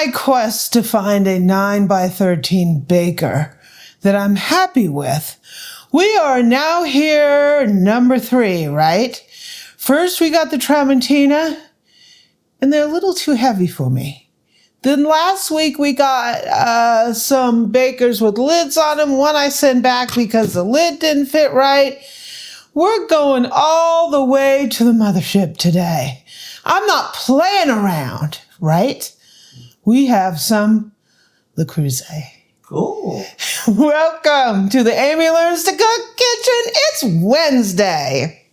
my quest to find a 9x13 baker that I'm happy with, we are now here, number 3, right? First, we got the Tramontina, and they're a little too heavy for me. Then last week, we got some bakers with lids on them. One I sent back because the lid didn't fit right. We're going all the way to the mothership today. I'm not playing around, right? We have the Creuset. Cool. Welcome to the Amy Learns to Cook kitchen. It's Wednesday.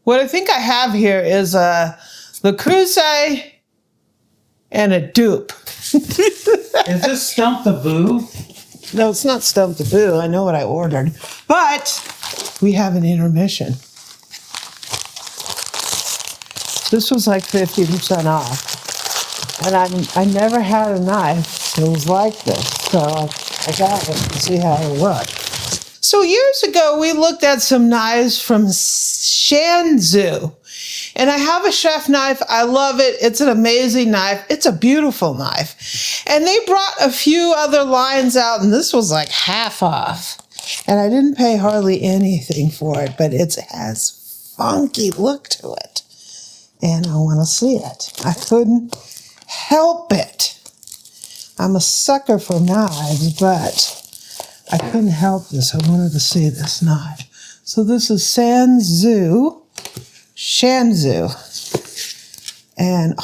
What I think I have here is the Creuset and a Dupe. Is this Stump the Boo? No, it's not Stump the Boo. I know what I ordered. But we have an intermission. This was like 50% off. And I never had a knife that was like this. So I got it to see how it looked. So years ago, we looked at some knives from Shanzu. And I have a chef knife. I love it. It's an amazing knife. It's a beautiful knife. And they brought a few other lines out, and this was like half off. And I didn't pay hardly anything for it, but it has funky look to it. And I want to see it. I couldn't help it. I'm a sucker for knives, but I couldn't help this. I wanted to see this knife. So this is Shanzu. And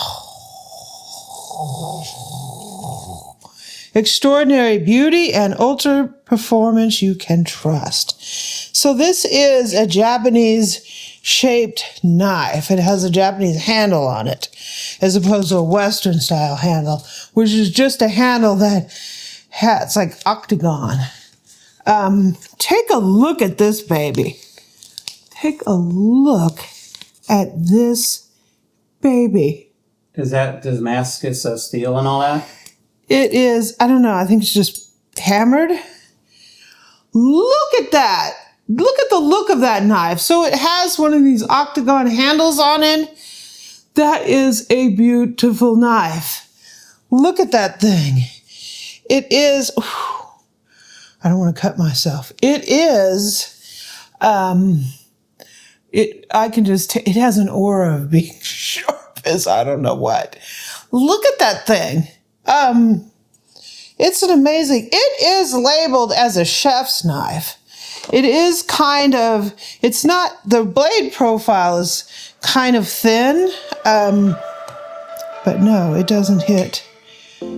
extraordinary beauty and ultra performance you can trust. So this is a Japanese shaped knife. It has a Japanese handle on it as opposed to a Western style handle, which is just a handle that has like octagon. Take a look at this baby. Take a look at this baby. Does Damascus steel and all that? It is, I don't know, I think it's just hammered. Look at that. Look at the look of that knife. So it has one of these octagon handles on it. That is a beautiful knife. Look at that thing. It is, I don't want to cut myself. It is, it has an aura of being sharp as I don't know what. Look at that thing. It's an amazing, it is labeled as a chef's knife. It is it's not, the blade profile is kind of thin, but no, it doesn't hit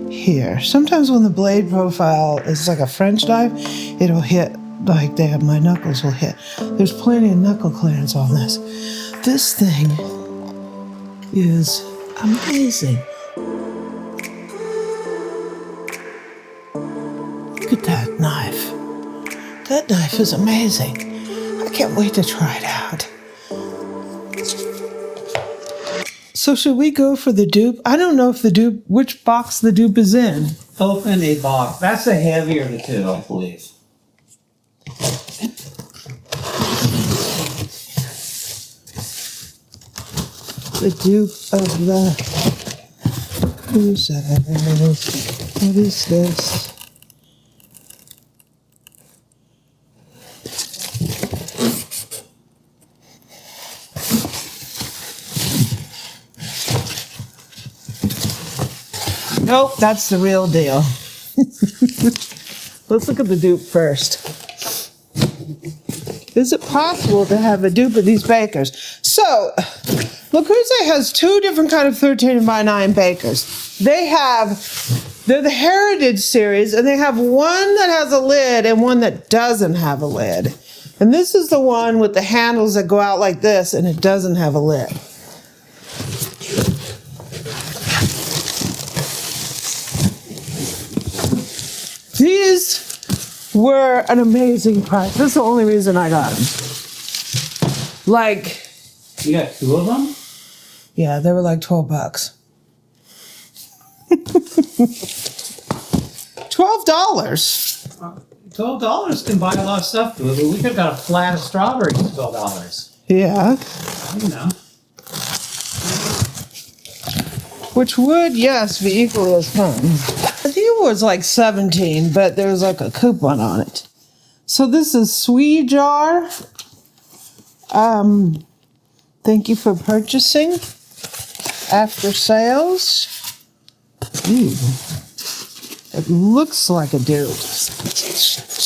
here. Sometimes when the blade profile is like a French knife, it'll hit like my knuckles will hit. There's plenty of knuckle clearance on this. This thing is amazing. Look at that knife. That knife is amazing. I can't wait to try it out. So should we go for the Dupe? I don't know if which box the Dupe is in. Open a box. That's the heavier of the two, I believe. The Dupe of the Creuset. What is this? Nope, that's the real deal. Let's look at the Dupe first. Is it possible to have a Dupe of these bakers? So, Le Creuset has 2 different kind of 13x9 bakers. They're the Heritage series, and they have one that has a lid and one that doesn't have a lid. And this is the one with the handles that go out like this, and it doesn't have a lid. These were an amazing price. This is the only reason I got them. Like, you got 2 of them? Yeah, they were like $12. $12. $12 can buy a lot of stuff. We could have got a flat of strawberries for $12. Yeah. You know. which would, yes, be equally as fun. I think it was like 17, but there was like a coupon on it. So this is Sui Jar. Thank you for purchasing. After sales. Ooh. It looks like a dupe.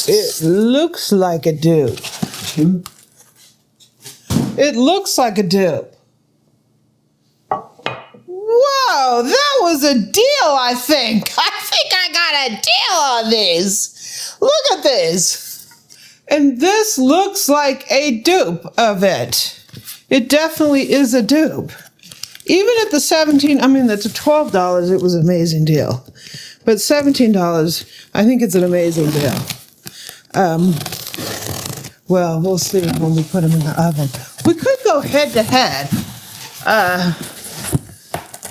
It looks like a dupe. It looks like a dupe. Whoa, that was a deal, I think. I think I got a deal on these. Look at this. And this looks like a dupe of it. It definitely is a dupe. Even at the that's $12, it was an amazing deal. But $17, I think it's an amazing deal. Well, we'll see when we put them in the oven. We could go head to head.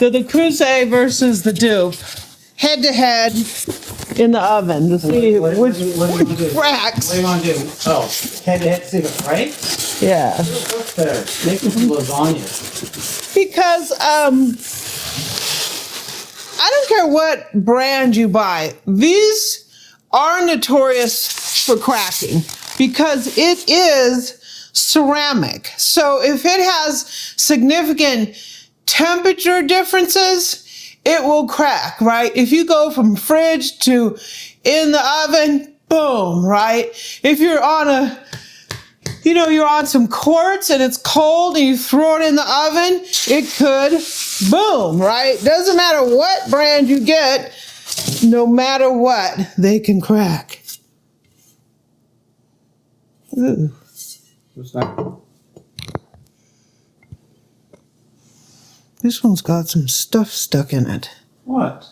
The Creuset versus the Dupe. Head to head in the oven to see which cracks. What do you want to do? Oh, head to head, see if it breaks? Yeah. What's better? Make some lasagna. Because I don't care what brand you buy. These are notorious for cracking because it is ceramic. So if it has significant temperature differences, it will crack, right? If you go from fridge to in the oven, boom, right? If you're on you're on some quartz and it's cold and you throw it in the oven, it could boom, right? Doesn't matter what brand you get, no matter what, they can crack. Ooh. What's that? This one's got some stuff stuck in it. What?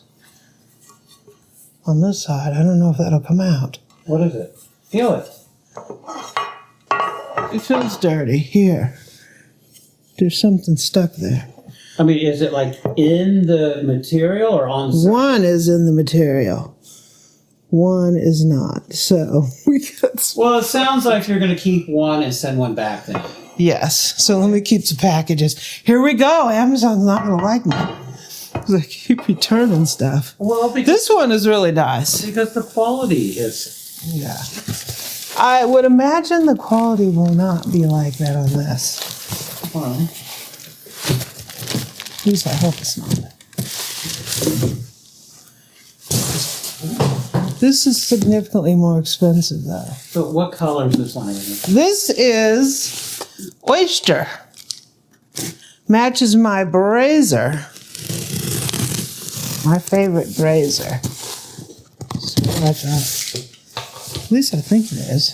On this side, I don't know if that'll come out. What is it? Feel it. It feels dirty. Here. There's something stuck there. I mean, is it like in the material or on the surface? One is in the material. One is not. So we got. Well, it sounds like you're going to keep one and send one back then. Yes. So let me keep the packages. Here we go. Amazon's not going to like me. They keep returning stuff. Well, because This one is really nice. the quality is. Yeah. I would imagine the quality will not be like that on this. Well, At least I hope it's not. This is significantly more expensive though. so what color is this one? This is oyster. Matches my brazier. My favorite brazier. At least I think it is.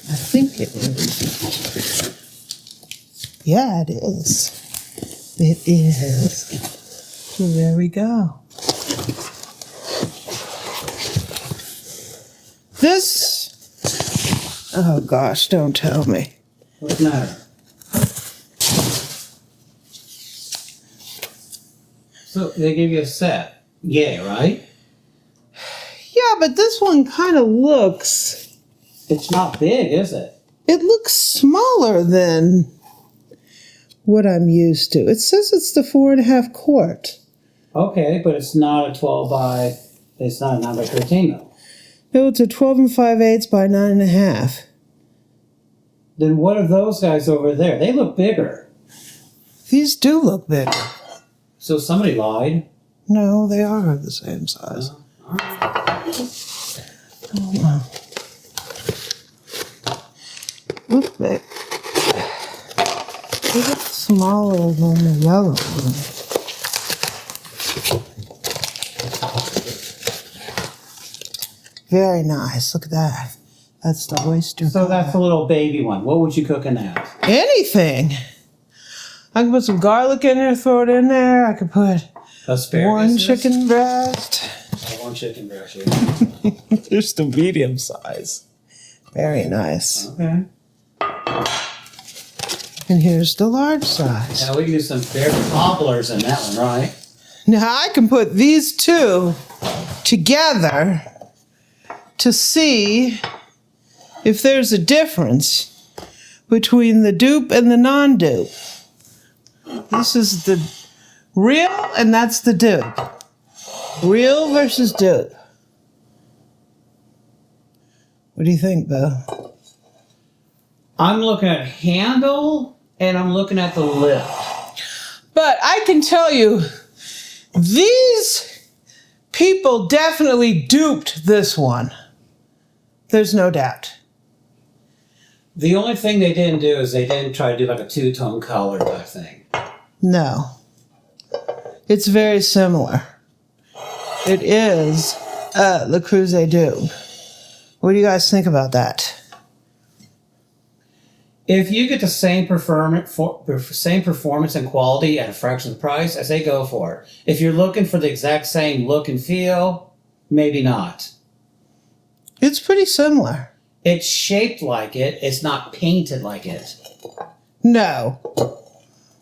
I think it is. Yeah, it is. It is. So there we go. This, oh gosh, don't tell me. What's the matter? So they gave you a set. Yeah, right? Yeah, but this one kind of looks, It's not big, is it? it looks smaller than what I'm used to. It says it's the 4.5 quart. Okay, but it's not a 12 by, it's not a 9 by 13 though. No, it's a 12 5/8 by 9.5. Then what are those guys over there? They look bigger. These do look bigger. So somebody lied. No, they are the same size. Look big. They look smaller than the yellow one. Very nice. Look at that. That's the oyster. So that's the little baby one. What would you cook in that? Anything. I can put some garlic in there, throw it in there. I could put Asparagus. one chicken breast. One chicken breast. Yeah. There's the medium size. Very nice. Okay. And here's the large size. Now we can do some fair cobblers in that one, right? Now I can put these two together to see if there's a difference between the dupe and the non-dupe. This is the real, and that's the dupe. Real versus dupe. What do you think, Bo? I'm looking at handle and I'm looking at the lip. But I can tell you, these people definitely duped this one. There's no doubt. The only thing they didn't do is they didn't try to do like a two-tone color type thing. No. It's very similar. It is the Creuset dupe. What do you guys think about that? If you get the same performance and quality at a fraction of the price, I say go for it. If you're looking for the exact same look and feel, maybe not. It's pretty similar. It's shaped like it. It's not painted like it. No.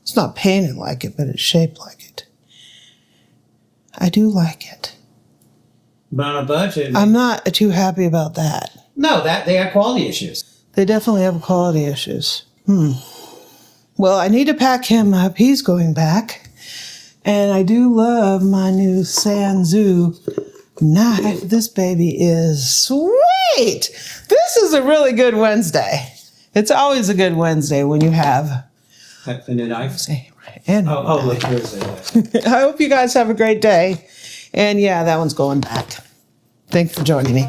It's not painted like it, but it's shaped like it. I do like it. But on a budget, I'm not too happy about that. no, that they have quality issues. They definitely have quality issues. Well, I need to pack him up. He's going back. And I do love my new Sanzu knife. This baby is sweet. This is a really good Wednesday. It's always a good Wednesday when you have The new knife. and Look, here's it. I hope you guys have a great day. And yeah, that one's going back. Thanks for joining me.